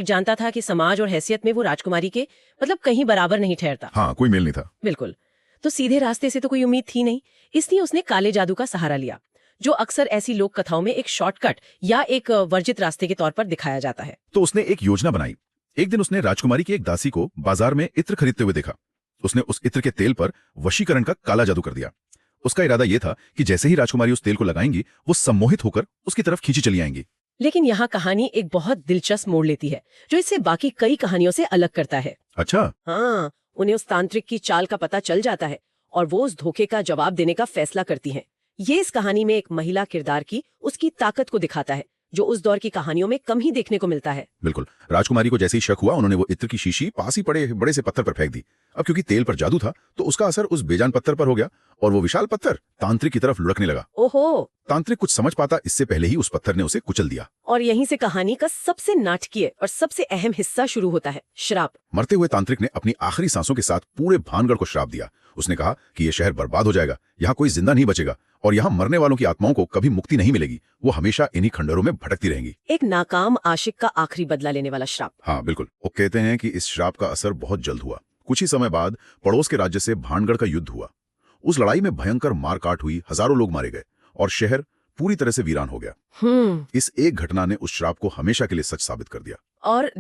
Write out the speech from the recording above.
जानता था कि समाज और हैसियत में वो राजकुमारी के मतलब कहीं बराबर नहीं ठहरता। हाँ, कोई मेल नहीं था। बिल्कुल। तो सीधे रास्ते से तो कोई उम्मीद थी नहीं, इसलिए उसने काले जादू का सहारा लिया, जो अक्सर ऐसी लोक कथाओं में एक शॉर्टकट या एक वर्जित रास्ते के तौर पर दिखाया जाता है। तो उसने एक योजना बनाई। एक दिन उसने राजकुमारी की एक दासी को बाजार में इत्र खरीदते हुए देखा। उसने उस इत्र के तेल पर वशीकरण का काला जादू कर दिया। उसका इरादा यह था कि जैसे ही राजकुमारी उस तेल को लगाएंगी, वो सम्मोहित होकर उसकी तरफ खींची चली आएंगी। लेकिन यहाँ कहानी एक बहुत दिलचस्प मोड़ लेती है, जो इससे बाकी कई कहानियों से अलग करता है। अच्छा। हाँ, उन्हें उस तांत्रिक की चाल का पता चल जाता है और वो उस धोखे का जवाब देने का फैसला करती हैं। ये इस कहानी में एक महिला किरदार की उसकी ताकत को दिखाता है, जो उस दौर की कहानियों में कम ही देखने को मिलता है। बिल्कुल। राजकुमारी को जैसे ही शक हुआ, उन्होंने वो इत्र की शीशी पास ही पड़े बड़े से पत्थर पर फेंक दी। अब क्योंकि तेल पर जादू था, तो उसका असर उस बेजान पत्थर पर हो गया और वो विशाल पत्थर तांत्रिक की तरफ लुढ़कने लगा। ओहो। तांत्रिक कुछ समझ पाता इससे पहले ही उस पत्थर ने उसे कुचल दिया। और यहीं से कहानी का सबसे नाटकीय और सबसे अहम हिस्सा शुरू होता है, श्राप। मरते हुए तांत्रिक ने अपनी आखिरी सांसों के साथ पूरे भानगढ़ को श्राप दिया। उसने कहा कि यह शहर बर्बाद हो जाएगा, यहाँ कोई जिंदा नहीं बचेगा और यहाँ मरने वालों की आत्माओं को कभी मुक्ति नहीं मिलेगी। वो हमेशा इन्हीं खंडरों में भटकती रहेंगी। एक नाकाम आशिक का आखिरी बदला लेने वाला श्राप। हाँ बिल्कुल। वो कहते हैं कि इस श्राप का असर बहुत जल्द हुआ। कुछ ही समय बाद पड़ोस के राज्य से भानगढ़ का युद्ध हुआ। उस लड़ाई में भयंकर मारकाट हुई, हजारों लोग मारे गए और शहर पूरी तरह से वीरान हो गया। इस एक घटना ने उस श्राप को हमेशा के लिए सच साबित कर दिया। और